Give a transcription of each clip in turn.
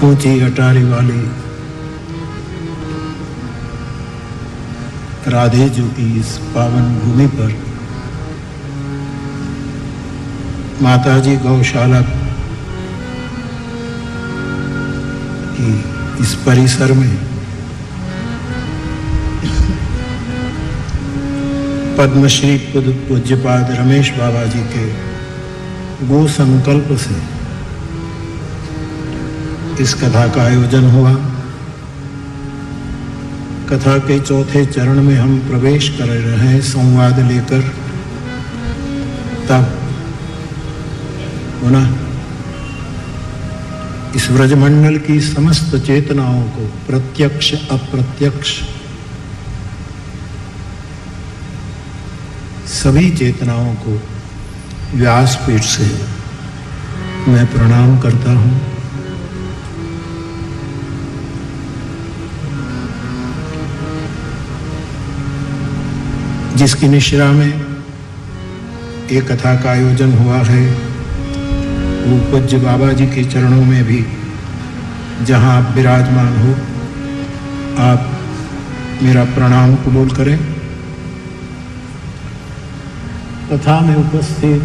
ऊंची अटारी वाली राधे जी की इस पावन भूमि पर माताजी गौशाला की इस परिसर में पद्मश्री पूज्यपाद रमेश बाबा जी के गो संकल्प से इस कथा का आयोजन हुआ। कथा के चौथे चरण में हम प्रवेश कर रहे हैं संवाद लेकर। तब पुनः इस व्रजमंडल की समस्त चेतनाओं को प्रत्यक्ष अप्रत्यक्ष सभी चेतनाओं को व्यासपीठ से मैं प्रणाम करता हूं। जिसकी निश्रा में एक कथा का आयोजन हुआ है, वो पूज्य बाबा जी के चरणों में भी जहां आप विराजमान हो, आप मेरा प्रणाम कबूल करें। कथा में उपस्थित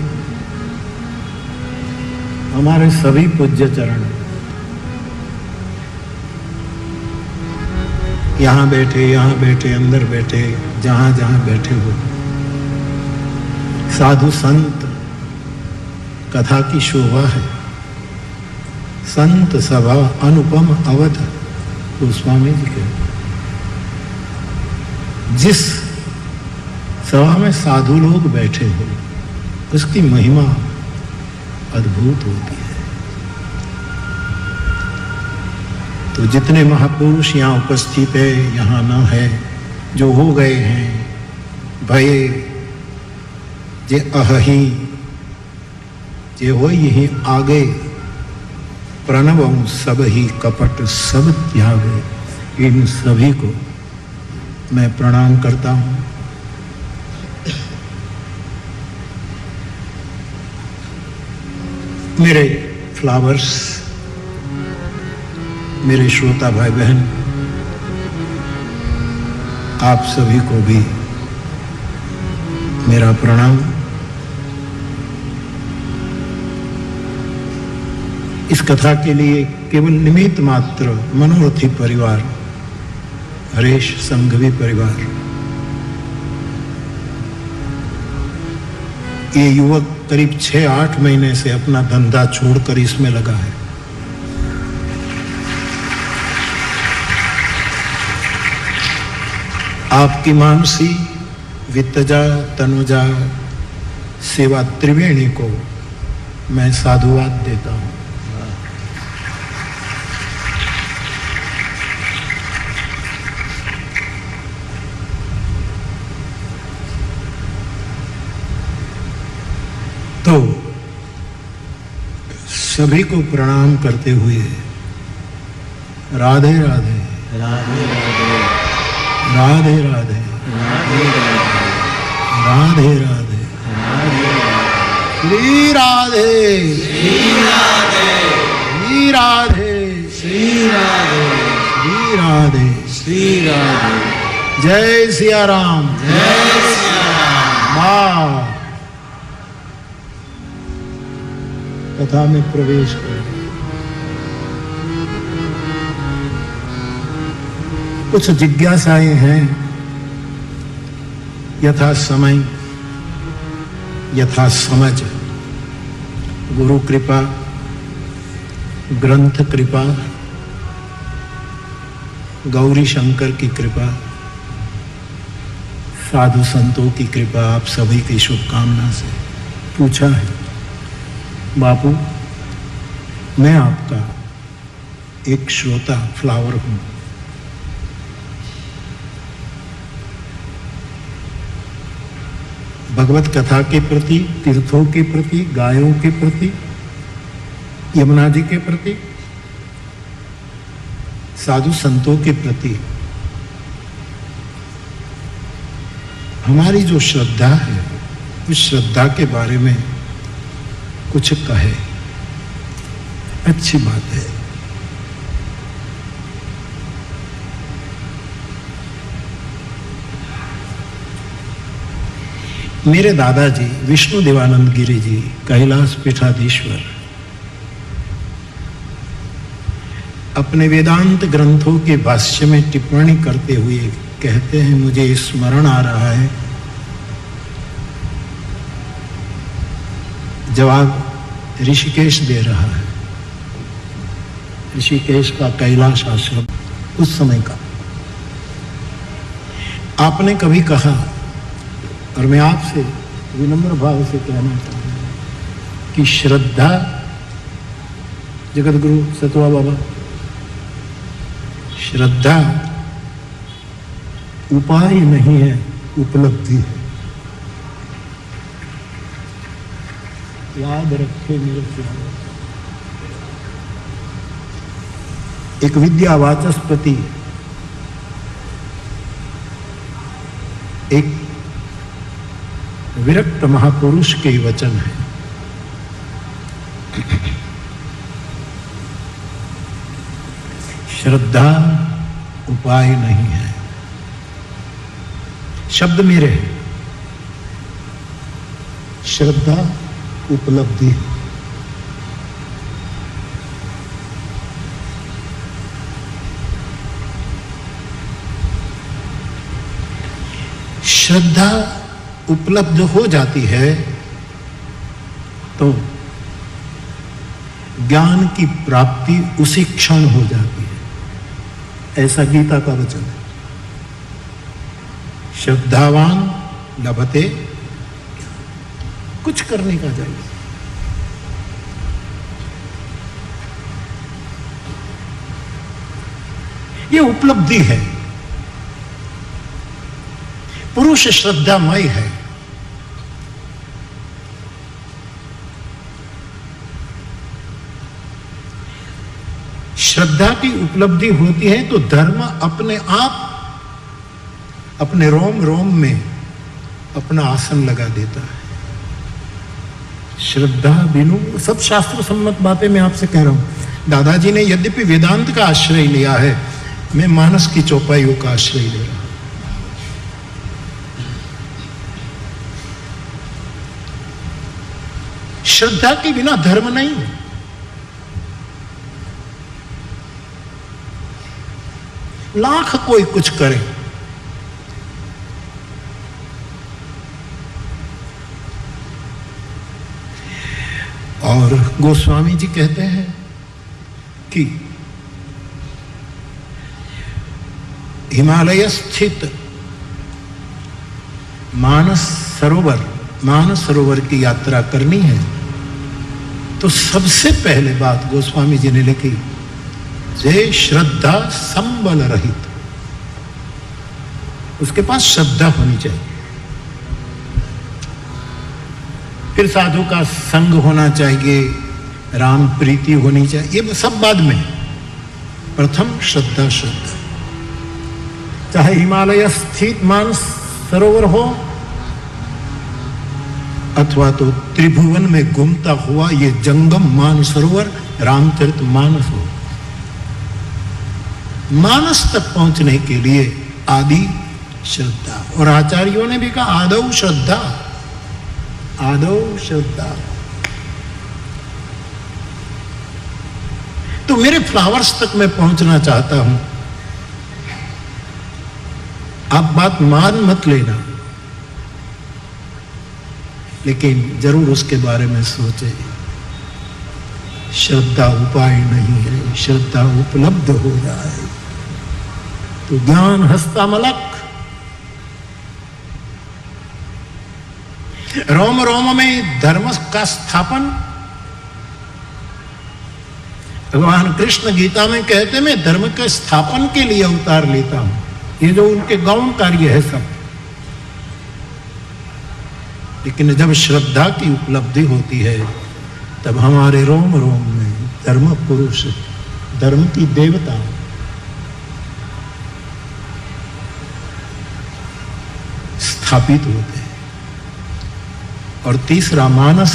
हमारे सभी पूज्य चरण यहाँ बैठे, अंदर बैठे, जहां जहां बैठे हो, साधु संत, कथा की शोभा है। संत सभा अनुपम अवध, गोस्वामी जी के। जिस सभा में साधु लोग बैठे हो, उसकी महिमा अद्भुत होती है। तो जितने महापुरुष यहाँ उपस्थित है, यहाँ न है, जो हो गए हैं, भये जे अहि जे हो यही आगे, प्रणवम सब ही कपट सब त्यागे। इन सभी को मैं प्रणाम करता हूँ। मेरे फ्लावर्स, मेरे श्रोता भाई बहन, आप सभी को भी मेरा प्रणाम। इस कथा के लिए केवल निमित्त मात्र मनोरथी परिवार, हरेश संघवी परिवार, ये युवक करीब 6-8 महीने से अपना धंधा छोड़कर इसमें लगा है। आपकी मानसी, वित्तजा, तनुजा, सेवा त्रिवेणी को मैं साधुवाद देता हूं। तो सभी को प्रणाम करते हुए राधे राधे, राधे राधे, राधे राधे, राधे राधे, श्री राधे, श्री राधे, श्री राधे, श्री राधे, श्री राधे, श्री राधे। जय सिया राम, जय सिया राम। कथा में प्रवेश करें। कुछ जिज्ञासाएं हैं, यथा समय, यथा समझ, गुरु कृपा, ग्रंथ कृपा, गौरी शंकर की कृपा, साधु संतों की कृपा, आप सभी की शुभकामना से पूछा है। बापू, मैं आपका एक श्रोता फ्लावर हूं। भगवत कथा के प्रति, तीर्थों के प्रति, गायों के प्रति, यमुना जी के प्रति, साधु संतों के प्रति हमारी जो श्रद्धा है उस श्रद्धा के बारे में कुछ कहे, अच्छी बात है। मेरे दादाजी विष्णु देवानंद गिरी जी कैलाश पीठाधीश्वर अपने वेदांत ग्रंथों के भाष्य में टिप्पणी करते हुए कहते हैं, मुझे स्मरण आ रहा है जवाब ऋषिकेश दे रहा है, ऋषिकेश का कैलाश आश्रम उस समय का। आपने कभी कहा, और मैं आपसे विनम्र भाव से कहना चाहूंगा कि श्रद्धा, जगत गुरु सतवा बाबा, श्रद्धा उपाय नहीं है, उपलब्धि है। याद रखे मेरे प्यारे। एक विद्यावाचस्पति, एक विरक्त महापुरुष के वचन है। श्रद्धा उपाय नहीं है। शब्द मेरे हैं, श्रद्धा उपलब्धि। श्रद्धा उपलब्ध हो जाती है तो ज्ञान की प्राप्ति उसी क्षण हो जाती है, ऐसा गीता का वचन है। श्रद्धावान लभते, कुछ करने का चाहिए। ये उपलब्धि है। पुरुष श्रद्धामय है। श्रद्धा की उपलब्धि होती है तो धर्म अपने आप अपने रोम रोम में अपना आसन लगा देता है। श्रद्धा बिनु, सब शास्त्र सम्मत बातें मैं आपसे कह रहा हूं। दादाजी ने यद्यपि वेदांत का आश्रय लिया है, मैं मानस की चौपाइयों का आश्रय ले रहा हूं। श्रद्धा के बिना धर्म नहीं। लाख कोई कुछ करे, और गोस्वामी जी कहते हैं कि हिमालय स्थित मानस सरोवर की यात्रा करनी है तो सबसे पहले बात गोस्वामी जी ने लिखी, जय श्रद्धा संबल रहित। उसके पास श्रद्धा होनी चाहिए। फिर साधु का संग होना चाहिए, राम प्रीति होनी चाहिए, ये सब बाद में। प्रथम श्रद्धा। चाहे हिमालय स्थित मानस सरोवर हो अथवा तो त्रिभुवन में घूमता हुआ ये जंगम मानसरोवर रामचरित मानस हो, मानस तक पहुंचने के लिए आदि श्रद्धा। और आचार्यों ने भी कहा आदौ श्रद्धा, आदौ श्रद्धा। तो मेरे फ्लावर्स तक मैं पहुंचना चाहता हूं। आप बात मान मत लेना, लेकिन जरूर उसके बारे में सोचे। श्रद्धा उपाय नहीं है, श्रद्धा उपलब्ध हो जाए तो ज्ञान हस्तामलक। रोम रोम में धर्म का स्थापन। भगवान कृष्ण गीता में कहते मैं धर्म के स्थापन के लिए अवतार लेता हूं। ये जो उनके गौण कार्य है सब। लेकिन जब श्रद्धा की उपलब्धि होती है तब हमारे रोम रोम में धर्म पुरुष, धर्म की देवता स्थापित होते हैं। और तीसरा मानस,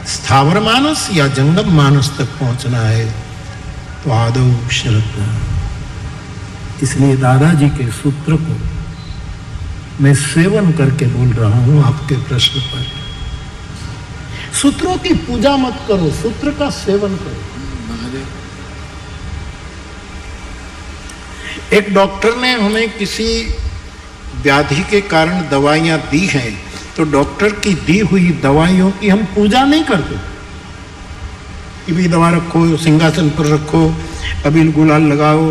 स्थावर मानस या जंगम मानस तक पहुंचना है तो आदौ श्रद्धा। इसलिए दादाजी के सूत्र को मैं सेवन करके बोल रहा हूं आपके प्रश्न पर। सूत्रों की पूजा मत करो, सूत्र का सेवन करो। एक डॉक्टर ने हमें किसी व्याधि के कारण दवाइयां दी हैं, तो डॉक्टर की दी हुई दवाइयों की हम पूजा नहीं करते कि भी दवा रखो, सिंहासन पर रखो, अबील गुलाल लगाओ,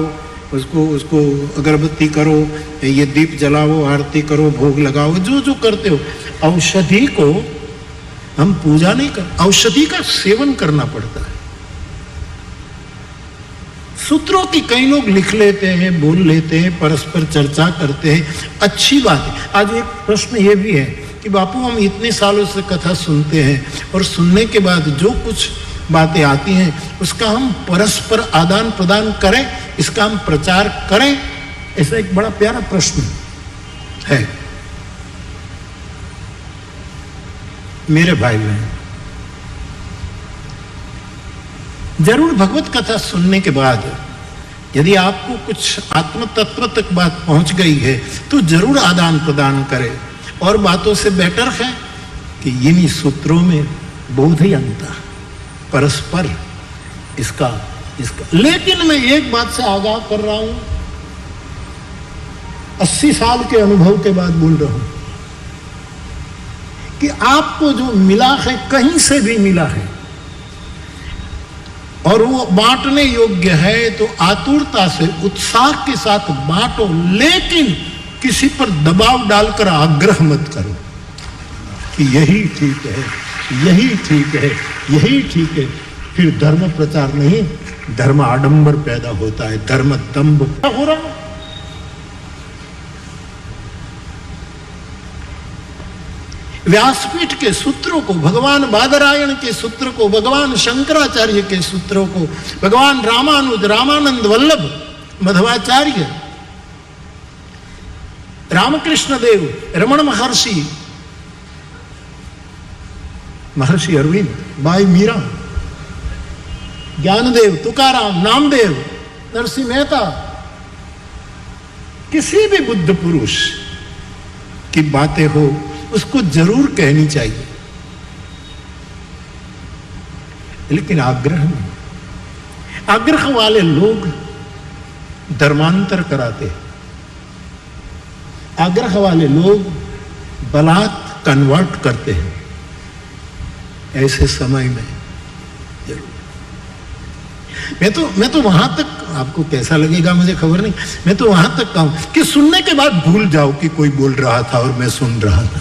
उसको अगरबत्ती करो, ये दीप जलाओ, आरती करो, भोग लगाओ, जो जो करते हो। औषधि को हम पूजा नहीं कर, औषधि का सेवन करना पड़ता है। सूत्रों की कई लोग लिख लेते हैं, बोल लेते हैं, परस्पर चर्चा करते हैं, अच्छी बात है। आज एक प्रश्न ये भी है कि बापू हम इतने सालों से कथा सुनते हैं और सुनने के बाद जो कुछ बातें आती हैं उसका हम परस्पर आदान प्रदान करें, इसका हम प्रचार करें? ऐसा एक बड़ा प्यारा प्रश्न है। मेरे भाई बहन, जरूर भगवत कथा सुनने के बाद यदि आपको कुछ आत्म तत्व तक बात पहुंच गई है तो जरूर आदान प्रदान करें। और बातों से बेटर है कि इन्हीं सूत्रों में बोधयंता परस्पर इसका। लेकिन मैं एक बात से आगाह कर रहा हूं, 80 साल के अनुभव के बाद बोल रहा हूं कि आपको जो मिला है कहीं से भी मिला है और वो बांटने योग्य है तो आतुरता से उत्साह के साथ बांटो, लेकिन किसी पर दबाव डालकर आग्रह मत करो कि यही ठीक है, यही ठीक है, यही ठीक है। फिर धर्म प्रचार नहीं, धर्म आडंबर पैदा होता है, धर्म दंभ हो रहा। व्यासपीठ के सूत्रों को, भगवान बादरायण के सूत्र को, भगवान शंकराचार्य के सूत्रों को, भगवान रामानुज, रामानंद वल्लभ, मध्वाचार्य, रामकृष्ण देव, रमण महर्षि, महर्षि अरविंद, बाई मीरा, ज्ञानदेव, तुकाराम, नामदेव, नरसिंह मेहता, किसी भी बुद्ध पुरुष की बातें हो उसको जरूर कहनी चाहिए, लेकिन आग्रह नहीं। आग्रह वाले लोग धर्मांतर कराते हैं, आग्रह वाले लोग बलात् कन्वर्ट करते हैं। ऐसे समय में जरूर मैं तो वहां तक, आपको कैसा लगेगा मुझे खबर नहीं, मैं तो वहां तक कहूं कि सुनने के बाद भूल जाओ कि कोई बोल रहा था और मैं सुन रहा था।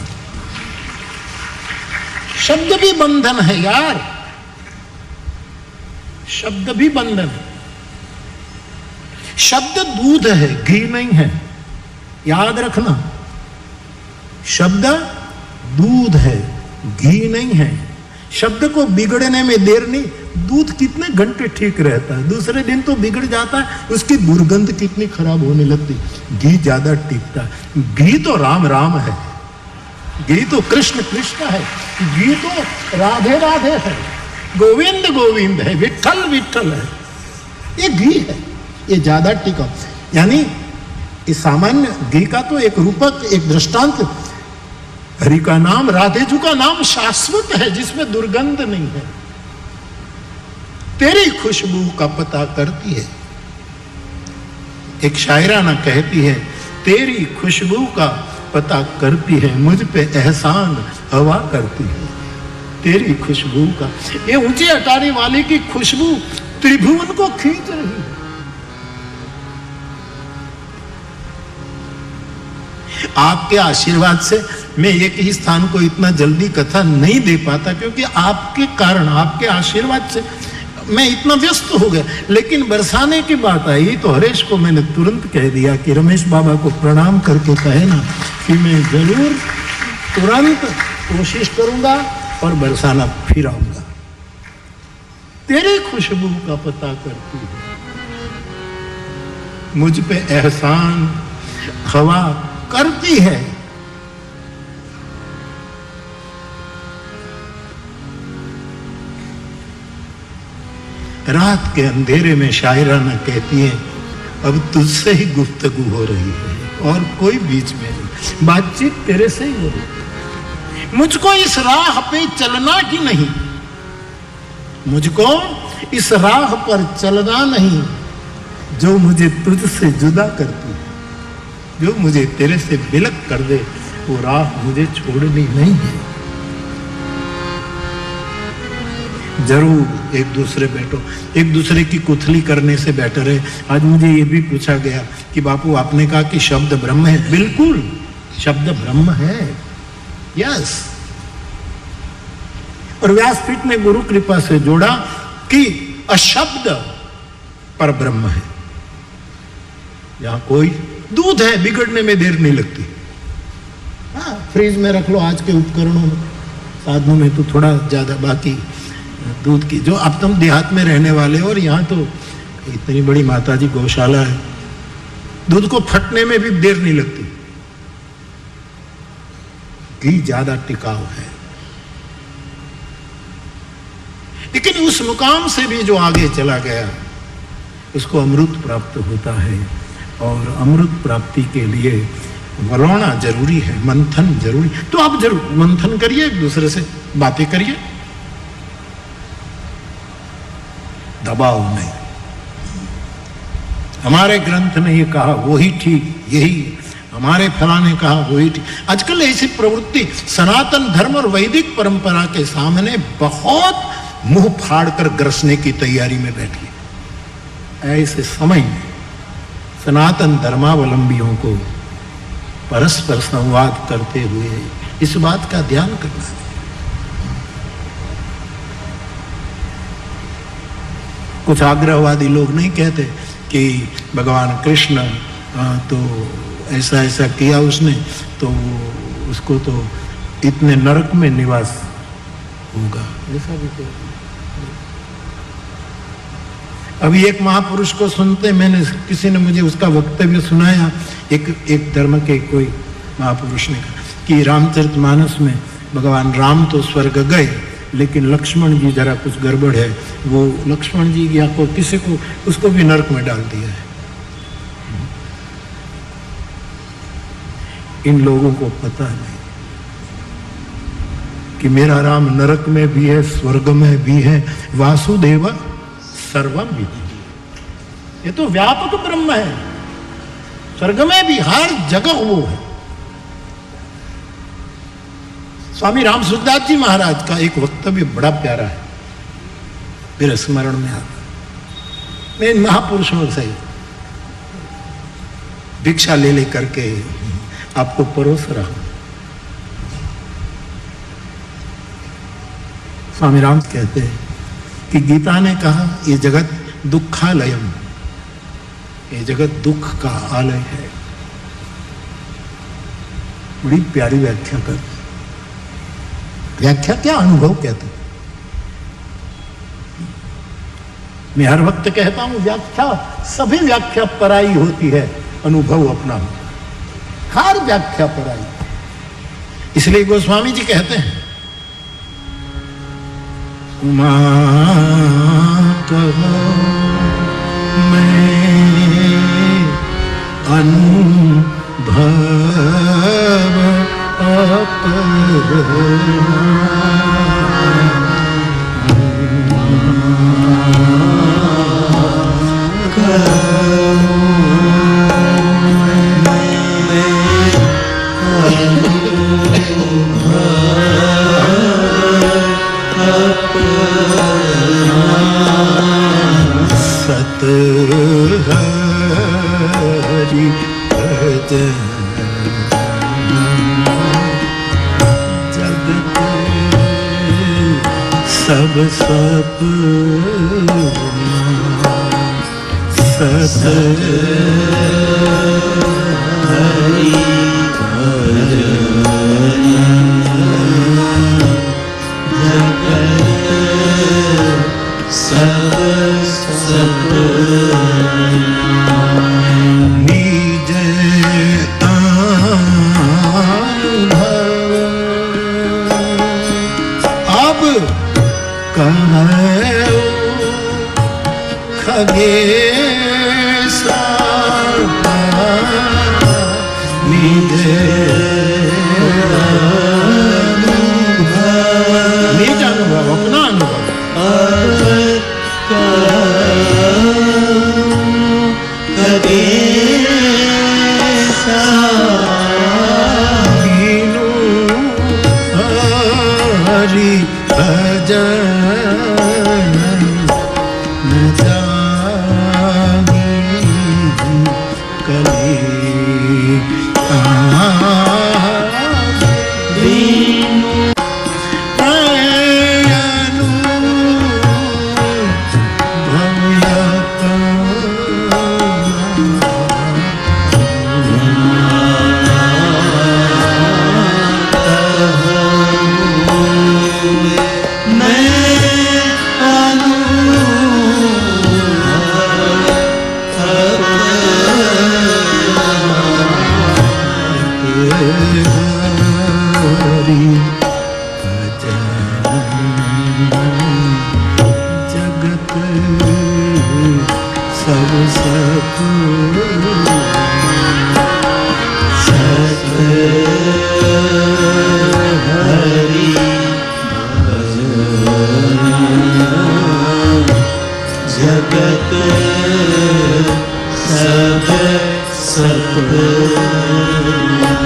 शब्द भी बंधन है यार, शब्द भी बंधन है। शब्द दूध है, घी नहीं है, याद रखना। शब्द दूध है, घी नहीं है। शब्द को बिगड़ने में देर नहीं, दूध कितने घंटे ठीक रहता है, दूसरे दिन तो बिगड़ जाता है, उसकी दुर्गंध कितनी खराब होने लगती। घी ज्यादा टिकता है। घी तो राम राम है, घी तो कृष्ण कृष्ण है, घी तो राधे राधे है, गोविंद गोविंद है, विठल विठल है। ये घी है, ये ज्यादा टिका। यानी इस सामान्य घी का तो एक रूपक, एक दृष्टांत, हरि का नाम, राधे जी का नाम शाश्वत है जिसमें दुर्गंध नहीं है। तेरी खुशबू का पता करती है। एक शायराना कहती है, तेरी खुशबू का पता करती है, मुझ पे एहसान हवा करती है। तेरी खुशबू का, ये ऊंची अटारी वाले की खुशबू त्रिभुवन को खींच रही है। आपके आशीर्वाद से मैं एक ही स्थान को इतना जल्दी कथा नहीं दे पाता, क्योंकि आपके कारण, आपके आशीर्वाद से मैं इतना व्यस्त हो गया। लेकिन बरसाने की बात आई तो हरेश को मैंने तुरंत कह दिया कि रमेश बाबा को प्रणाम करके कहे ना कि मैं जरूर तुरंत कोशिश करूंगा और बरसाना फिर आऊंगा। तेरी खुशबू का पता करती है, मुझ पे एहसान हवा करती है। रात के अंधेरे में शायराना कहती हैं, अब तुझसे ही गुफ्तगू हो रही है और कोई बीच में नहीं, बातचीत तेरे से ही हो रही है। मुझको इस राह पे चलना ही नहीं, मुझको इस राह पर चलना नहीं जो मुझे तुझसे जुदा करती है, जो मुझे तेरे से बिलक कर दे, वो राह मुझे छोड़नी नहीं है। जरूर एक दूसरे बैठो, एक दूसरे की कुथली करने से बेटर है। आज मुझे ये भी पूछा गया कि बापू आपने कहा कि शब्द ब्रह्म है। बिल्कुल शब्द ब्रह्म है, यस। और व्यासपीठ ने गुरु कृपा से जोड़ा कि अशब्द पर ब्रह्म है। यहां कोई दूध है, बिगड़ने में देर नहीं लगती। हाँ, फ्रिज में रख लो, आज के उपकरणों में, साधनों में तो थोड़ा ज्यादा, बाकी दूध की जो अब तुम देहात में रहने वाले हो, और यहाँ तो इतनी बड़ी माताजी गौशाला है, दूध को फटने में भी देर नहीं लगती, घी ज्यादा टिकाऊ है। लेकिन उस मुकाम से भी जो आगे चला गया उसको अमृत प्राप्त होता है, और अमृत प्राप्ति के लिए वलौना जरूरी है, मंथन जरूरी। तो आप जरूर मंथन करिए, एक दूसरे से बातें करिए, दबाव नहीं। हमारे ग्रंथ ने ये कहा वही ठीक, यही हमारे फलाने कहा वही ठीक। आजकल ऐसी प्रवृत्ति सनातन धर्म और वैदिक परंपरा के सामने बहुत मुंह फाड़कर ग्रसने की तैयारी में बैठी है। ऐसे समय में सनातन धर्मावलंबियों को परस्पर संवाद करते हुए इस बात का ध्यान करना है। कुछ आग्रहवादी लोग नहीं कहते कि भगवान कृष्ण तो ऐसा ऐसा किया उसने, तो उसको तो इतने नरक में निवास होगा, ऐसा भी कहते। अभी एक महापुरुष को सुनते, मैंने किसी ने मुझे उसका वक्तव्य सुनाया, एक धर्म के कोई महापुरुष ने कहा कि रामचरितमानस में भगवान राम तो स्वर्ग गए, लेकिन लक्ष्मण जी जरा कुछ गड़बड़ है, वो लक्ष्मण जी या को किसी को उसको भी नरक में डाल दिया है। इन लोगों को पता नहीं कि मेरा राम नरक में भी है, स्वर्ग में भी है, वासुदेव सर्वम विदिति। ये तो व्यापक ब्रह्म है, स्वर्ग में भी, हर जगह वो है। स्वामी राम सुखदास जी महाराज का एक वक्तव्य बड़ा प्यारा है, मेरे स्मरण में आता। मैं इन महापुरुषों से भिक्षा ले ले करके आपको परोस रहा हूं। स्वामी राम कहते हैं कि गीता ने कहा ये जगत दुखालयम, ये जगत दुख का आलय है। बड़ी प्यारी व्याख्या कर, व्याख्या क्या, अनुभव कहते। मैं हर वक्त कहता हूं व्याख्या, सभी व्याख्या पराई होती है, अनुभव अपना होता है, हर व्याख्या पराई। इसलिए गोस्वामी जी कहते हैं उमा कहो मैं अनुभव सत हरि भजन जगत सब सत हरि निज अनुभव अब कहो खगेशा निज अनुभव, अपना अनुभव। हरि भजन न जागी कली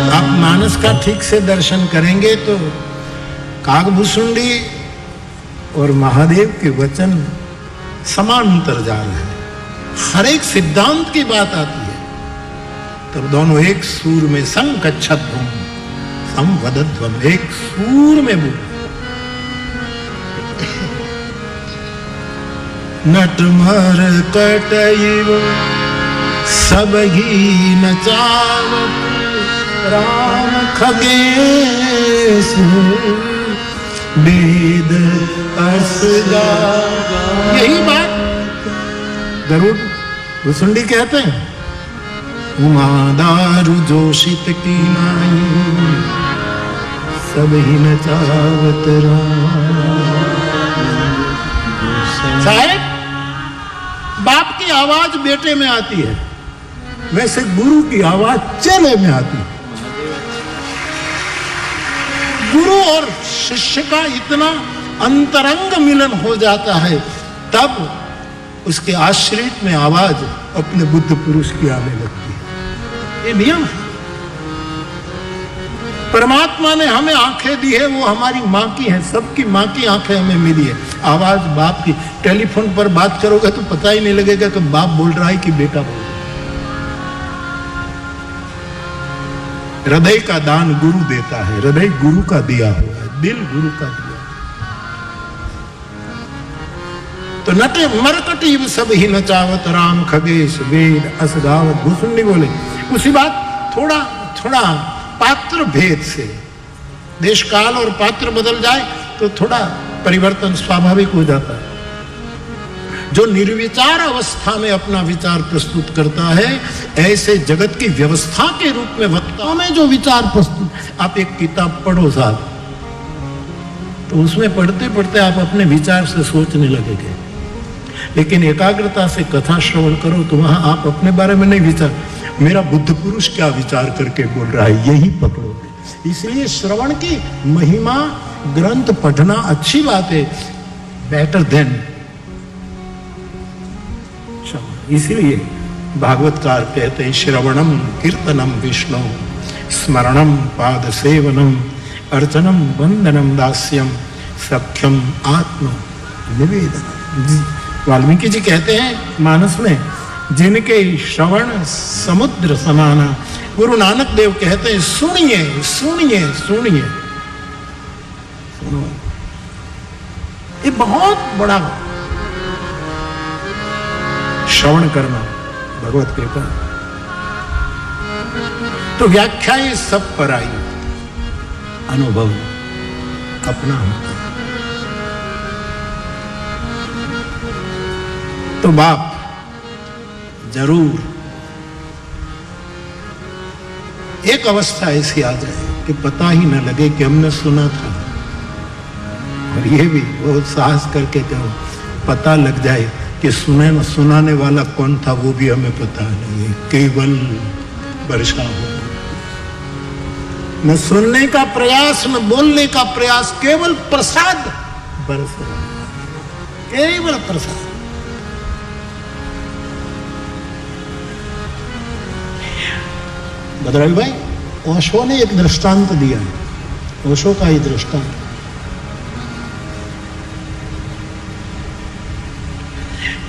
आप मानस का ठीक से दर्शन करेंगे तो काकभूषुंडी और महादेव के वचन समांतर जा रहे हैं, हर एक सिद्धांत की बात आती है, तब दोनों एक सूर में संकच्छध्वम संवदध्वम, एक सूर में बोल। नटमर कटइव सब ही नचावत राम खगेश वेद असगा। यही बात गरुड़ भुसुंडी कहते हैं, उमादारु जोशित की नाई सब ही नचावत राम। साहेब, बाप की आवाज बेटे में आती है, वैसे गुरु की आवाज चेले में आती है। गुरु और शिष्य का इतना अंतरंग मिलन हो जाता है, तब उसके आश्रित में आवाज अपने बुद्ध पुरुष की आने लगती है। ये नियम है। परमात्मा ने हमें आंखें दी है, वो हमारी माँ की है, सबकी माँ की आंखें हमें मिली है। आवाज बाप की, टेलीफोन पर बात करोगे तो पता ही नहीं लगेगा कि बाप बोल रहा है कि बेटा बोल रहा है। हृदय का दान गुरु देता है, हृदय गुरु का दिया हुआ है, दिल गुरु का दिया। तो नटे मरकटीव सब ही नचावत राम खगेश वेद असगावत। भुसुंडी बोले उसी बात, थोड़ा थोड़ा पात्र भेद से, देश काल और पात्र बदल जाए तो थोड़ा परिवर्तन स्वाभाविक हो जाता है। जो निर्विचार अवस्था में अपना विचार प्रस्तुत करता है, ऐसे जगत की व्यवस्था के रूप में वक्ताओं में जो विचार प्रस्तुत, आप एक किताब पढ़ो साहब, तो उसमें पढ़ते पढ़ते आप अपने विचार से सोचने लगेंगे। लेकिन एकाग्रता से कथा श्रवण करो तो वहां आप अपने बारे में नहीं विचार, मेरा बुद्ध पुरुष क्या विचार करके बोल रहा है, यही पकड़ोगे। इसलिए श्रवण की महिमा, ग्रंथ पढ़ना अच्छी बात है, बेटर देन। इसलिए भागवतकार कहते हैं, श्रवणम कीर्तनम विष्णु स्मरणम पाद सेवनम अर्चनम वंदनम दास्यम सख्यम आत्म निवेदनम। वाल्मीकि जी कहते हैं मानस में, जिनके श्रवण समुद्र समाना। गुरु नानक देव कहते हैं, सुनिए सुनिए सुनिए सुनो। ये बहुत बड़ा श्रवण करना भगवत कृपा। तो व्याख्या ये सब पर आई, अनुभव अपना होता। तो बाप जरूर एक अवस्था ऐसी आ जाए कि पता ही न लगे कि हमने सुना था, और ये भी बहुत साहस करके कहो, पता लग जाए कि सुनाने वाला कौन था वो भी हमें पता नहीं है। केवल वर्षा हो, न सुनने का प्रयास न बोलने का प्रयास, केवल प्रसाद बरस रहा, केवल प्रसाद। बदराई भाई, ओशो ने एक दृष्टांत दिया है, ओशो का ही दृष्टांत।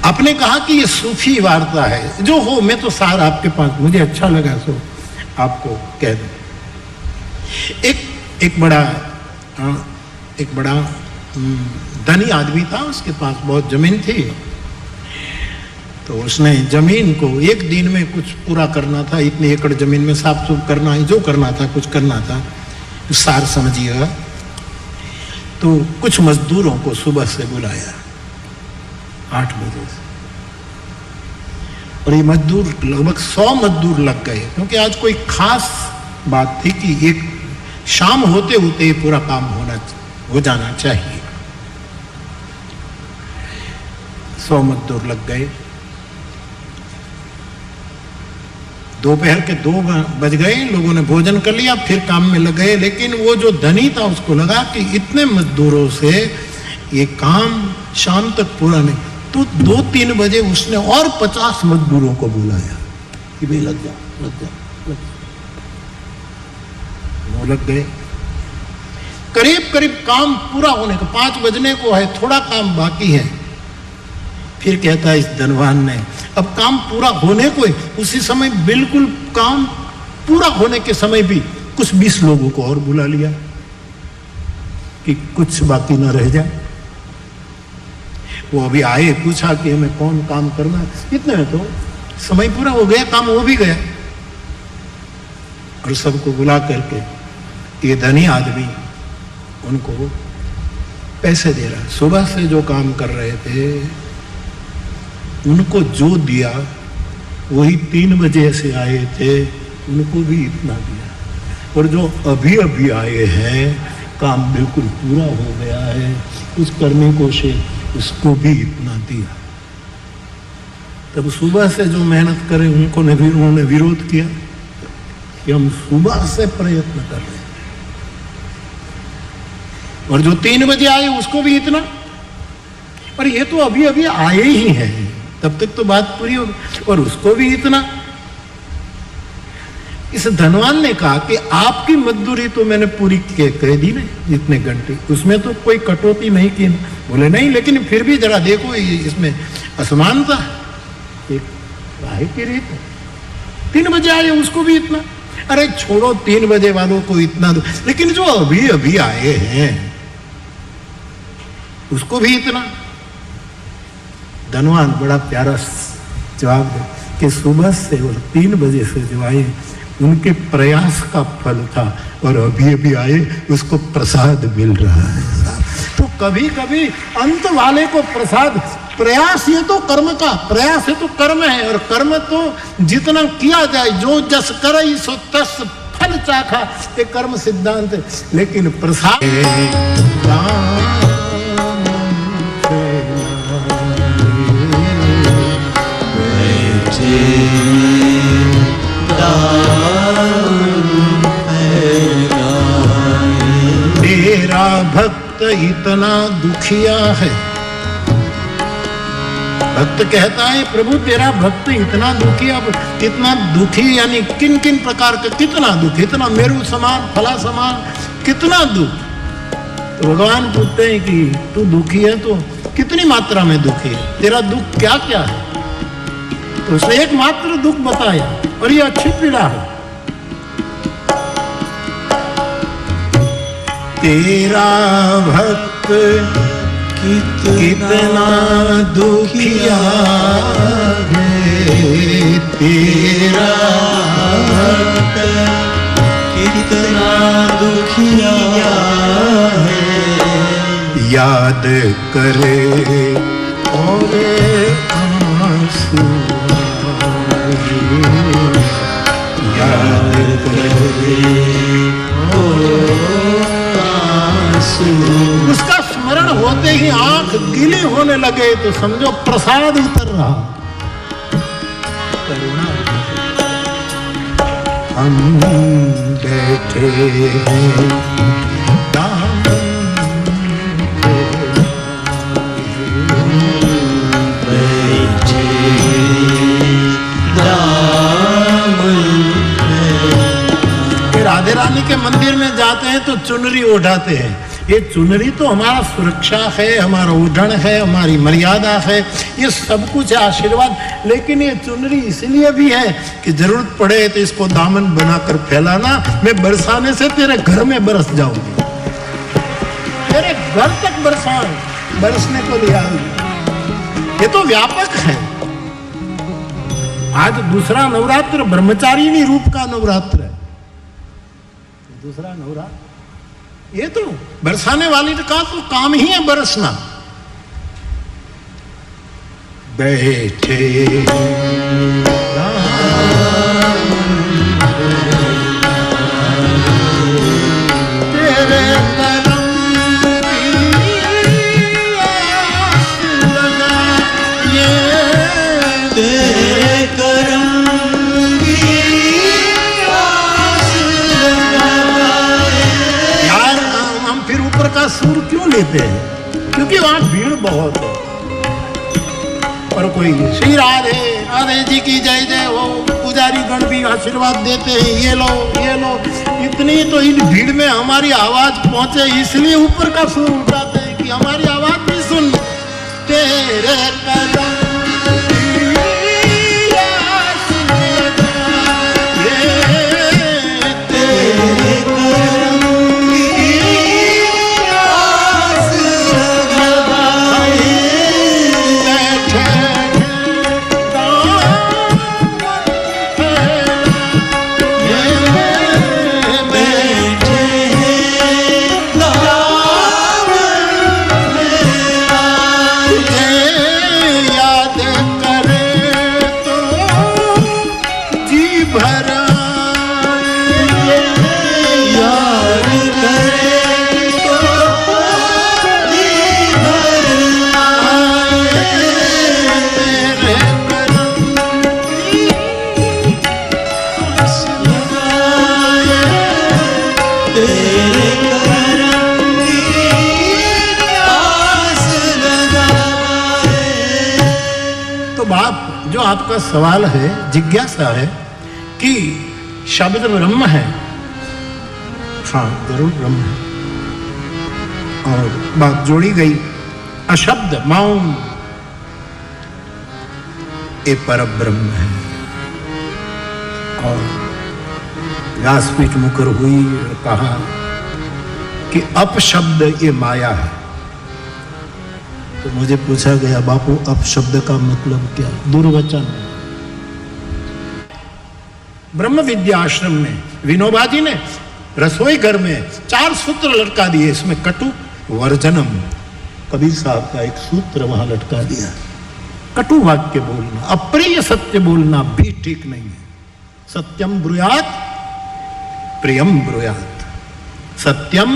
आपने कहा कि ये सूफी वार्ता है, जो हो मैं तो सार आपके पास, मुझे अच्छा लगा सो आपको कह दूं। एक बड़ा धनी आदमी था, उसके पास बहुत जमीन थी। तो उसने जमीन को एक दिन में कुछ पूरा करना था, इतने एकड़ जमीन में साफ सुफ करना है, जो करना था कुछ करना था, सार समझिएगा। तो कुछ मजदूरों को सुबह से बुलाया 8 बजे से, और ये मजदूर लगभग 100 मजदूर लग गए, क्योंकि आज कोई खास बात थी कि एक शाम होते होते ये पूरा काम हो जाना चाहिए। 100 मजदूर लग गए। दोपहर के 2 बज गए, लोगों ने भोजन कर लिया, फिर काम में लग गए। लेकिन वो जो धनी था उसको लगा कि इतने मजदूरों से ये काम शाम तक पूरा नहीं, तो 2-3 बजे उसने और 50 मजदूरों को बुलाया कि भाई लग जा। वो लग गए। करीब करीब काम पूरा होने को 5 बजने को है, थोड़ा काम बाकी है। फिर कहता है इस धनवान ने, अब काम पूरा होने को है, उसी समय बिल्कुल काम पूरा होने के समय भी कुछ 20 लोगों को और बुला लिया कि कुछ बाकी ना रह जाए। वो अभी आए, पूछा कि हमें कौन काम करना है, इतने में तो समय पूरा हो गया, काम हो भी गया। और सबको बुला करके ये धनी आदमी उनको पैसे दे रहा है। सुबह से जो काम कर रहे थे उनको जो दिया वही 3 बजे से आए थे उनको भी इतना दिया, और जो अभी अभी आए हैं काम बिल्कुल पूरा हो गया है कुछ करने को से उसको भी इतना दिया। तब सुबह से जो मेहनत करे उन्होंने विरोध किया कि हम सुबह से प्रयत्न कर रहे हैं, और जो 3 बजे आए उसको भी इतना, और ये तो अभी अभी आए ही हैं, तब तक तो बात पूरी होगी, और उसको भी इतना। इस धनवान ने कहा कि आपकी मजदूरी तो मैंने पूरी कह दी ना, जितने घंटे, उसमें तो कोई कटौती नहीं की। बोले नहीं, लेकिन फिर भी जरा देखो इसमें असमानता, एक राह की रीत। 3 बजे आए उसको भी इतना, अरे छोड़ो 3 बजे वालों को इतना दो, लेकिन जो अभी अभी आए हैं उसको भी इतना। धनवान बड़ा प्यारा जवाब दे कि सुबह से और 3 बजे से जो आए उनके प्रयास का फल था, और अभी अभी आए उसको प्रसाद मिल रहा है। तो कभी कभी अंत वाले को प्रसाद, प्रयास ये तो कर्म का, प्रयास ये तो कर्म है, और कर्म तो जितना किया जाए, जो जस करे सो तस फल चाखा, ये कर्म सिद्धांत है। लेकिन प्रसाद तेरा भक्त इतना दुखिया है। भक्त कहता है प्रभु तेरा भक्त इतना दुखिया, इतना दुखी यानी किन किन प्रकार का, कितना दुख, इतना मेरू समान फला समान, कितना दुख। तो भगवान पूछते हैं कि तू दुखी है तो कितनी मात्रा में दुखी है, तेरा दुख क्या क्या है। तो उसने एकमात्र दुख बताया, और ये अच्छी पीड़ा है। तेरा भक्त कितना दुखिया है, तेरा भक्त कितना दुखिया है। याद करे और आंसू याद करे और आंसू, उसका स्मरण होते ही आंख आंख गीली होने लगे तो समझो प्रसाद उतर रहा। करुणा हम बैठे हैं राधे रानी के मंदिर में जाते हैं तो चुनरी उठाते हैं। ये चुनरी तो हमारा सुरक्षा है, हमारा ओढ़ण है, हमारी मर्यादा है, ये सब कुछ है, आशीर्वाद। लेकिन ये चुनरी इसलिए भी है कि जरूरत पड़े तो इसको दामन बनाकर फैलाना। मैं बरसाने से तेरे घर में बरस जाऊंगी, तेरे घर तक बरसने को ले आऊंगी। ये तो व्यापक है। आज दूसरा नवरात्र ब्रह्मचारिणी रूप का नवरात्र है। दूसरा नवरात्र ये तो बरसाने वाली का तो काम ही है बरसना। बैठे तेरे करम लगा, ये तेरे करम का सुर क्यों लेते हैं? क्योंकि वहां भीड़ बहुत है। पर कोई श्री राधे राधे जी की जय जय हो, पुजारी गण भी आशीर्वाद देते हैं, ये लो ये लो। इतनी तो इन भीड़ में हमारी आवाज पहुंचे, इसलिए ऊपर का सुर उठाते हैं कि हमारी आवाज भी सुन। तेरे कदम आपका सवाल है, जिज्ञासा है कि शब्द ब्रह्म है। हाँ, जरूर ब्रह्म है। और बात जोड़ी गई अशब्द मौन, ये परब्रह्म है। और व्यासपीठ मुकर हुई और कहा कि अपशब्द ये माया है। तो मुझे पूछा गया, बापू अपशब्द का मतलब क्या? दुर्वचन। ब्रह्म विद्या आश्रम में विनोबा जी ने रसोई घर में 4 सूत्र लटका दिए। इसमें कटु वर्जनम, कबीर साहब का एक सूत्र वहां लटका दिया। कटु वाक्य बोलना, अप्रिय सत्य बोलना भी ठीक नहीं है। सत्यम ब्रूयात प्रियम ब्रूयात, सत्यम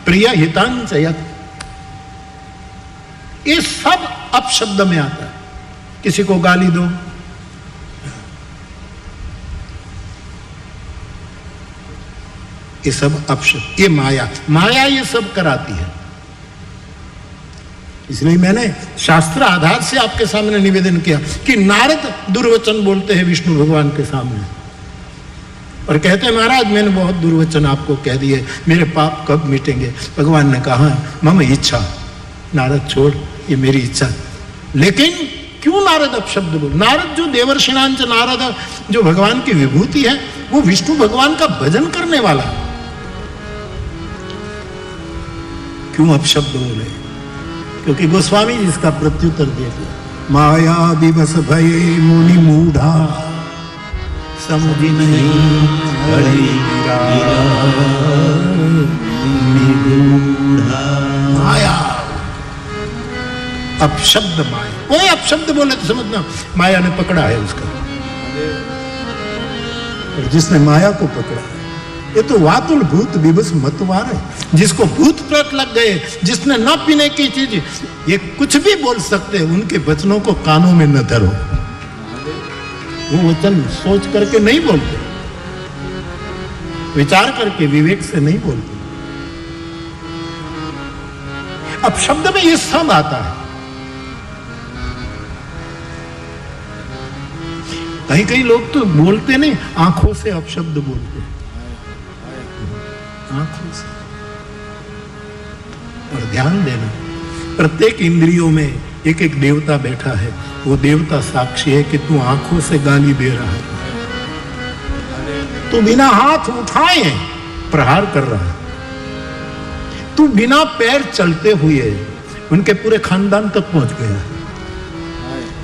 प्रिय हितांच यत्। ये सब अपशब्द में आता है। किसी को गाली दो, ये सब अपशब्द, ये माया, माया ये सब कराती है। इसलिए मैंने शास्त्र आधार से आपके सामने निवेदन किया कि नारद दुर्वचन बोलते हैं विष्णु भगवान के सामने और कहते हैं, महाराज मैंने बहुत दुर्वचन आपको कह दिए, मेरे पाप कब मिटेंगे? भगवान ने कहा, मम इच्छा, नारद छोड़, ये मेरी इच्छा। लेकिन क्यों नारद अपशब्द बोल? नारद जो देवर्षिणांच नारद, जो भगवान की विभूति है, वो विष्णु भगवान का भजन करने वाला। क्यों अपशब्द बोले? क्योंकि गोस्वामी जी इसका प्रत्युत्तर देते, माया विवश भये मुनि मूढ़ा, समझी नहीं माया। अपशब्द माया, कोई अपशब्द बोले तो समझना माया ने पकड़ा है उसका। और जिसने माया को पकड़ा ये तो वातुल भूत विवश मतवार है, जिसको भूत प्रेत लग गए, जिसने न पीने की चीज, ये कुछ भी बोल सकते हैं। उनके वचनों को कानों में न धरो। वो वचन सोच करके नहीं बोलते, विचार करके विवेक से नहीं बोलते। अब शब्द में ये सब आता है। कहीं कहीं लोग तो बोलते नहीं, आंखों से अपशब्द बोलते हैं, आंखों से। और ध्यान देना, प्रत्येक इंद्रियों में एक एक देवता बैठा है। वो देवता साक्षी है कि तू आंखों से गाली दे रहा है, तू बिना हाथ उठाए प्रहार कर रहा है, तू बिना पैर चलते हुए उनके पूरे खानदान तक पहुंच गया है,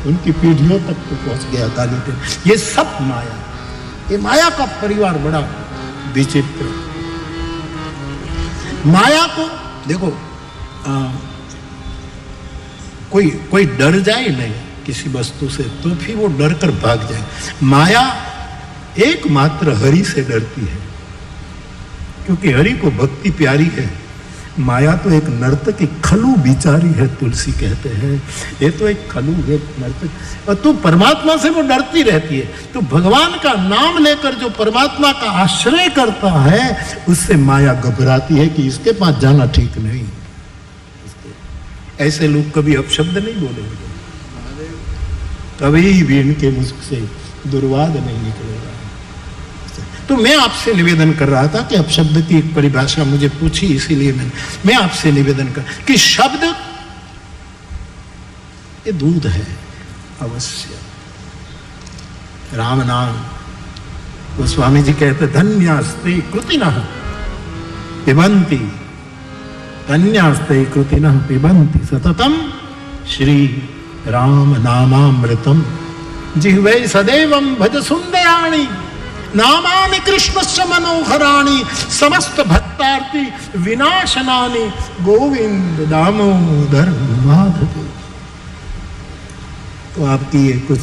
उनकी पीढ़ियों तक तो पहुंच गया गाली दे। ये सब माया, ये माया का परिवार बड़ा विचित्र। माया को देखो, कोई डर जाए नहीं किसी वस्तु से तो फिर वो डर कर भाग जाए। माया एकमात्र हरि से डरती है, क्योंकि हरि को भक्ति प्यारी है। माया तो एक नर्तकी, खलू बिचारी है, तुलसी कहते हैं। ये तो एक खलू, एक नर्तक, और तो परमात्मा से वो डरती रहती है। तो भगवान का नाम लेकर जो परमात्मा का आश्रय करता है, उससे माया घबराती है कि इसके पास जाना ठीक नहीं। ऐसे लोग कभी अपशब्द नहीं बोलेंगे, कभी भी इनके मुख से दुर्वाद नहीं निकलेगा। तो मैं आपसे निवेदन कर रहा था कि अपशब्द की एक परिभाषा मुझे पूछी, इसीलिए मैं आपसे निवेदन कर कि शब्द ये दूध है अवश्य। राम नाम, वो स्वामी जी कहते धन्यास्ते कृतिनः पिबन्ति, धन्यास्ते कृतिनः पिबन्ति सततम श्री राम नामामृतम जिह्वै सदैवं भज सुंदराणि नामानि कृष्णस्य मनोहराणि समस्त भक्तार्थी विनाशनानि गोविंद दामोदर माधव। तो आपकी ये कुछ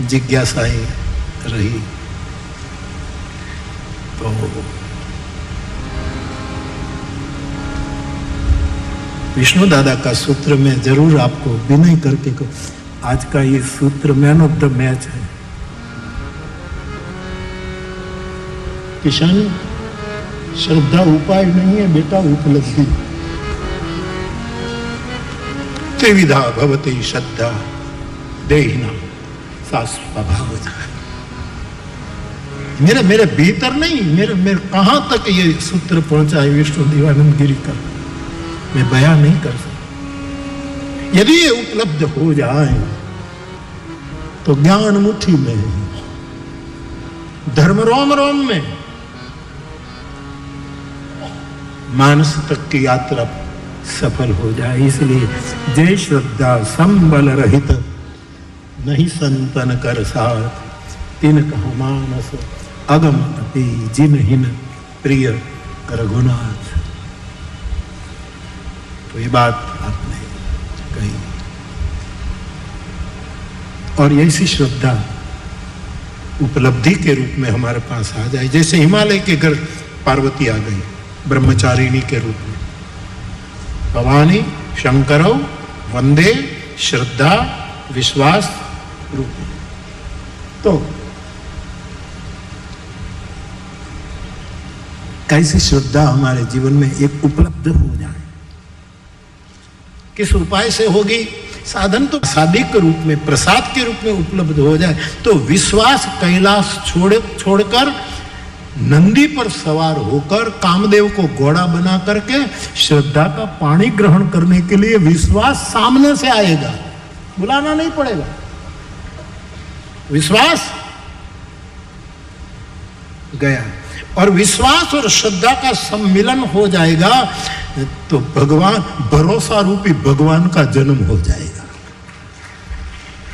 जिज्ञासाएं रही। तो विष्णु दादा का सूत्र में जरूर आपको विनय करके को, आज का ये सूत्र मैन ऑफ द मैच है। किशन, श्रद्धा उपाय नहीं है बेटा, उपलब्धि। त्रिविधा भवति श्रद्धा देहिना सा स्वभावतः। मेरे भीतर नहीं, मेरे कहां तक ये सूत्र पहुंचा है विष्णु देवानंद गिरी का, मैं बयान नहीं कर सकता। यदि ये उपलब्ध हो जाए तो ज्ञान मुट्ठी में है, धर्म रोम रोम में, मानस तक की यात्रा सफल हो जाए। इसलिए जय श्रद्धा संबल रहित नहीं संतन कर साथ, तिन कह मानस अगम अति जिन हिन प्रिय रघुनाथ। तो ये बात आपने कही, और ऐसी श्रद्धा उपलब्धि के रूप में हमारे पास आ जाए, जैसे हिमालय के घर पार्वती आ गई ब्रह्मचारिणी के रूप में। भवानी शंकरौ वंदे श्रद्धा विश्वास रूप में। तो ऐसी श्रद्धा हमारे जीवन में एक उपलब्ध हो जाए। किस उपाय से होगी? साधन तो साधिक रूप में, प्रसाद के रूप में उपलब्ध हो जाए। तो विश्वास कैलाश छोड़कर नंदी पर सवार होकर कामदेव को घोड़ा बना करके श्रद्धा का पानी ग्रहण करने के लिए विश्वास सामने से आएगा, बुलाना नहीं पड़ेगा। विश्वास गया और विश्वास और श्रद्धा का सम्मिलन हो जाएगा तो भगवान, भरोसा रूपी भगवान का जन्म हो जाएगा।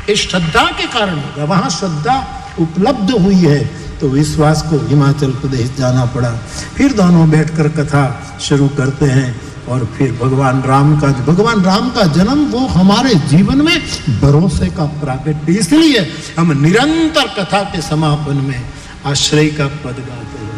इस श्रद्धा के कारण होगा। वहां श्रद्धा उपलब्ध हुई है तो विश्वास को हिमाचल प्रदेश जाना पड़ा। फिर दोनों बैठकर कथा शुरू करते हैं और फिर भगवान राम का जन्म वो हमारे जीवन में भरोसे का प्राकट्य। इसलिए हम निरंतर कथा के समापन में आश्रय का पद गाते हैं।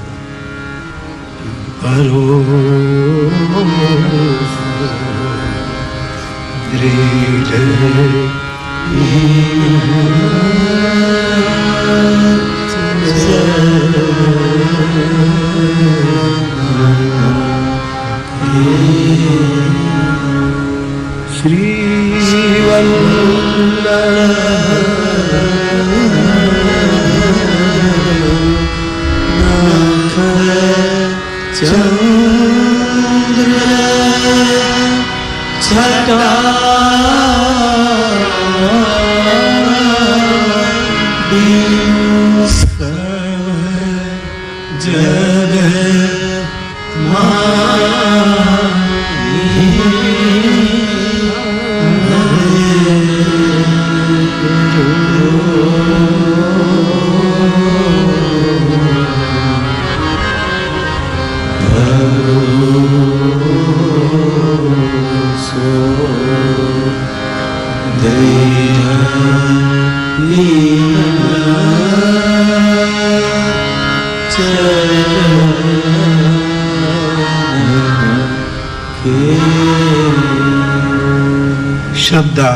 श्रद्धा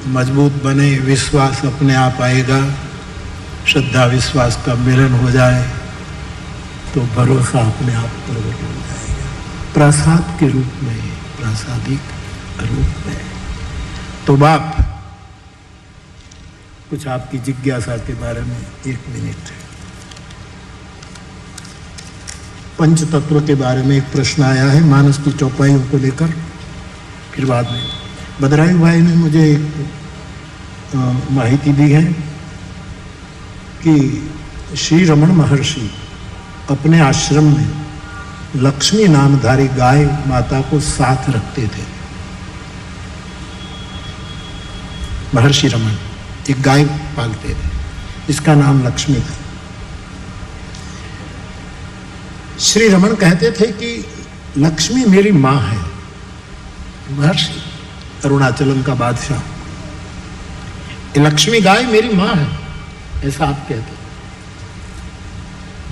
मजबूत बने, विश्वास अपने आप आएगा। श्रद्धा विश्वास का मिलन हो जाए तो भरोसा अपने आप प्रकट हो जाएगा, प्रसाद के रूप में, प्रसादिक रूप में। तो बाप, कुछ आपकी जिज्ञासा के बारे में 1 मिनट। पंच तत्व के बारे में एक प्रश्न आया है मानस की चौपाइयों को लेकर, फिर बाद में बदरायु भाई ने मुझे एक माहिती दी है कि श्री रमण महर्षि अपने आश्रम में लक्ष्मी नामधारी गाय माता को साथ रखते थे। महर्षि रमण एक गाय पालते थे, इसका नाम लक्ष्मी था। श्री रमण कहते थे कि लक्ष्मी मेरी मां है। महर्षि अरुणाचलम का बादशाह, लक्ष्मी गाय मेरी मां है, ऐसा आप कहते।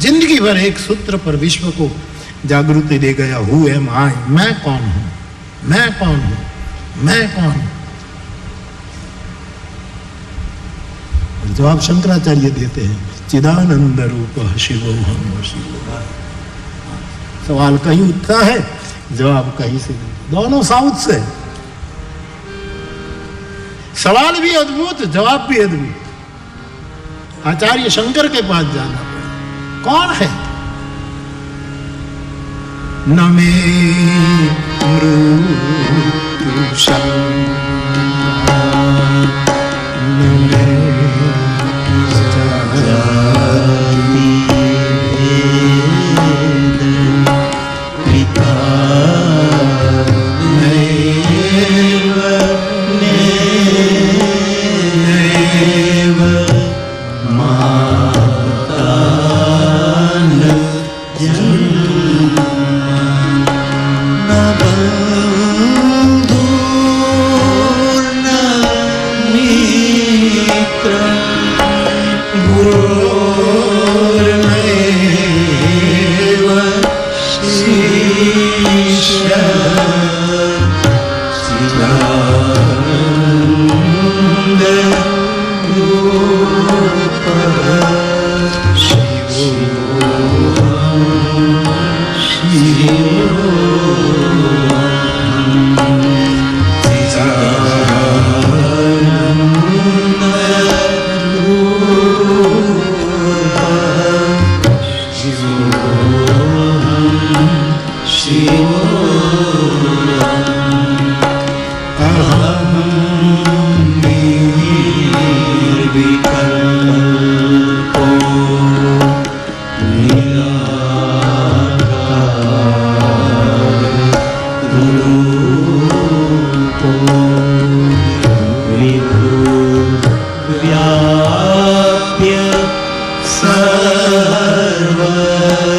जिंदगी भर एक सूत्र पर विश्व को जागृति दे गया, हु एम आई, मैं कौन हूं, मैं कौन हूं, मैं कौन हूं। जवाब शंकराचार्य देते हैं, चिदानंद रूप शिवोहम शिव। सवाल कहीं उठता है, जवाब कहीं से, दोनों साउथ से। सवाल भी अद्भुत, जवाब भी अद्भुत। आचार्य शंकर के पास जाना पड़ा, कौन है? न मे मृत्युषं न मे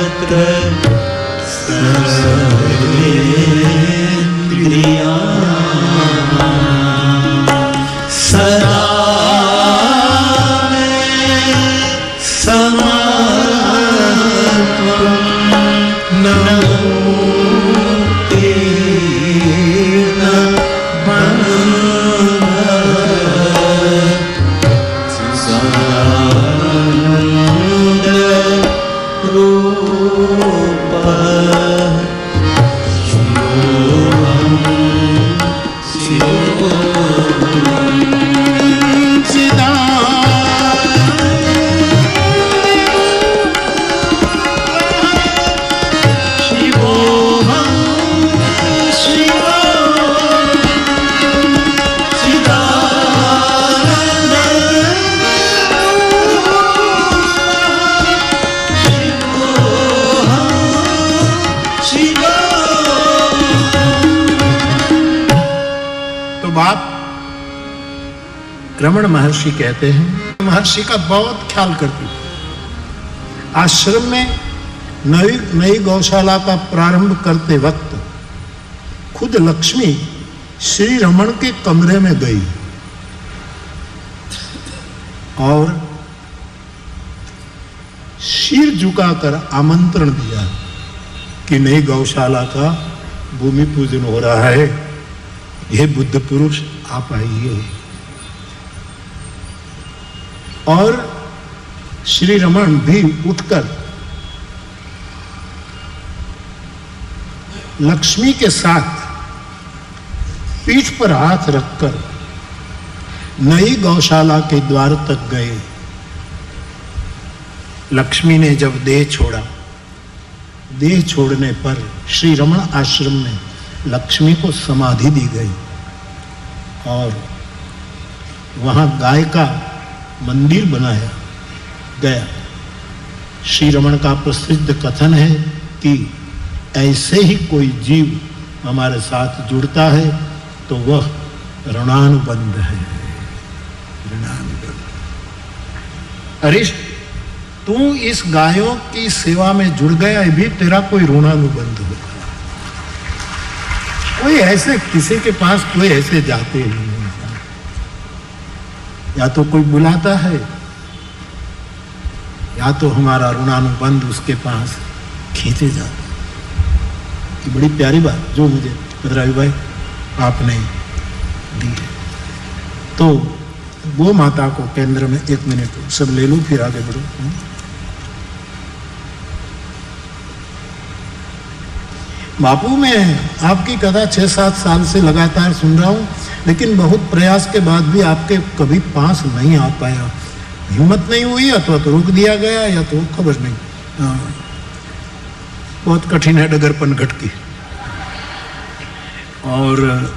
सर्वत्र बाप रमण महर्षि कहते हैं, महर्षि का बहुत ख्याल करती थी। आश्रम में नई गौशाला का प्रारंभ करते वक्त खुद लक्ष्मी श्री रमण के कमरे में गई और सिर झुकाकर आमंत्रण दिया कि नई गौशाला का भूमि पूजन हो रहा है, हे बुद्ध पुरुष आप आइए। और श्री रमण भी उठकर लक्ष्मी के साथ पीठ पर हाथ रखकर नई गौशाला के द्वार तक गए। लक्ष्मी ने जब देह छोड़ा, देह छोड़ने पर श्री रमण आश्रम में लक्ष्मी को समाधि दी गई और वहां गाय का मंदिर बनाया गया। श्री रमण का प्रसिद्ध कथन है कि ऐसे ही कोई जीव हमारे साथ जुड़ता है तो वह ऋणानुबंध है। ऋणानुबंध। अरिश, तू इस गायों की सेवा में जुड़ गया, भी तेरा कोई ऋणानुबंध होगा। कोई ऐसे किसी के पास कोई ऐसे जाते नहीं, या तो कोई बुलाता है या तो हमारा ऋणानुबंध उसके पास खींचे जाता है। कि बड़ी प्यारी बात जो मुझे रवि भाई आपने दी है। तो गो माता को केंद्र में 1 मिनट सब ले लो, फिर आगे बढ़ो। बापू, मैं आपकी कथा 6-7 साल से लगातार सुन रहा हूँ, लेकिन बहुत प्रयास के बाद भी आपके कभी पास नहीं आ पाया। हिम्मत नहीं हुई, अथवा तो रोक दिया गया, या तो खबर नहीं। बहुत कठिन है डगरपन घटकी। और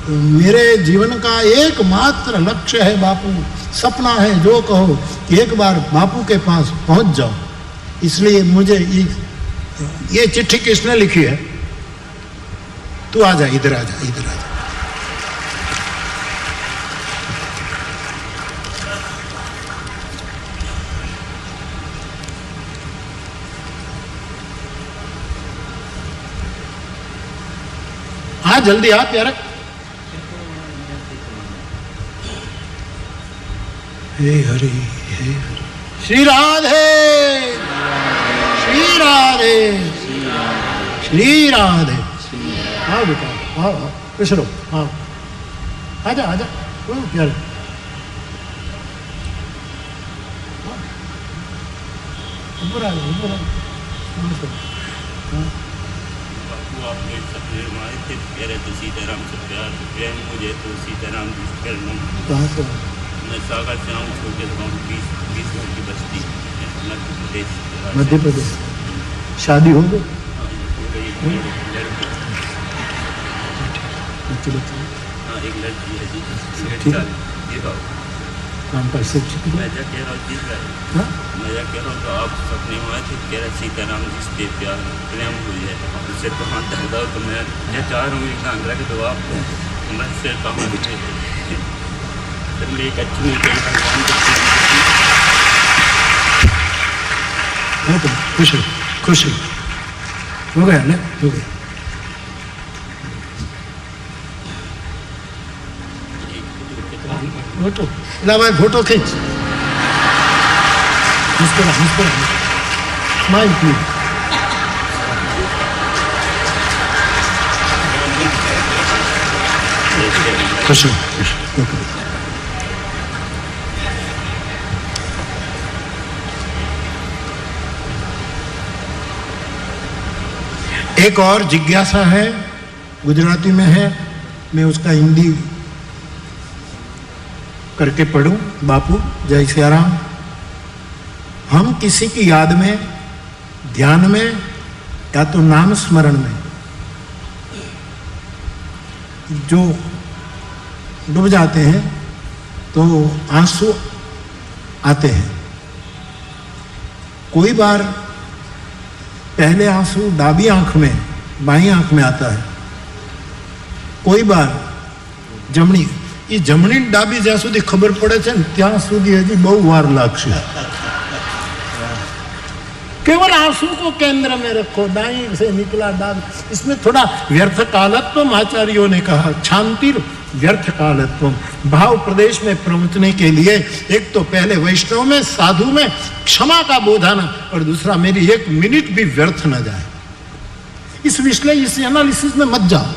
मेरे जीवन का एकमात्र लक्ष्य है बापू, सपना है, जो कहो कि एक बार बापू के पास पहुंच जाओ। इसलिए मुझे ये चिट्ठी किसने लिखी है? तू आ जा, इधर आ जा, इधर आ जा। हाँ जल्दी आ प्यारा। हे हरि, हे हरि। श्री राधे, श्री राधे, श्री राधे। हाँ बेटा, हाँ हाँ पिछड़ो, हाँ आजा आजा प्यारे। ऊपर आ जाओ, ऊपर आ जाओ। आपने सपने मारे थे, कह रहे थे सीताराम से प्रेम मुझे तो सीताराम जी से करना। कहाँ से? मैं सागर से आऊँ, छोटे से गाँव 20 घर की बस्ती मध्य प्रदेश। मध्य प्रदेश। शादी हो गई? हाँ एक लड़की है जी। ठीक है। काम पर से मैं क्या कह रहा हूँ जी, मैं क्या कह रहा हूँ तो आप सपने में आए थे, कह रहे सीताराम जी से प्यार प्रेम हुई है, उससे तो हाथ धर दो। तो मैं चाह रहा हूँ एक आंध्रा के तो आप मैं से कहाँ दिखे थे एक अच्छी भगवान खुश खुश हो गया ना, हो गया। फोटो ला भाई, फोटो खींच। मुस्कुरा मुस्कुरा, स्माइल प्लीज। खुश हो, खुश हो। एक और जिज्ञासा है, गुजराती में है, मैं उसका हिंदी करके पढ़ूं। बापू जय सियाराम। हम किसी की याद में, ध्यान में या तो नाम स्मरण में जो डूब जाते हैं तो आंसू आते हैं। कोई बार पहले आंसू दाबी आंख में, बाई आंख में आता है, कोई बार जमनी, એ જમણી ડાબી જ્યાં સુધી ખબર પડે છે ને ત્યાં સુધી હજી બહુ વાર લાગશે. केवल आंसू को केंद्र में रखो, दाई से निकला डाल. इसमें थोड़ा व्यर्थ कालत्व आचार्यों ने कहा, शांति व्यर्थ कालत्व. भाव प्रदेश में पहुंचने के लिए एक तो पहले वैष्णव में, साधु में क्षमा का बोधाना, और दूसरा मेरी एक मिनट भी व्यर्थ न जाए. इस एनालिसिस में मत जाओ.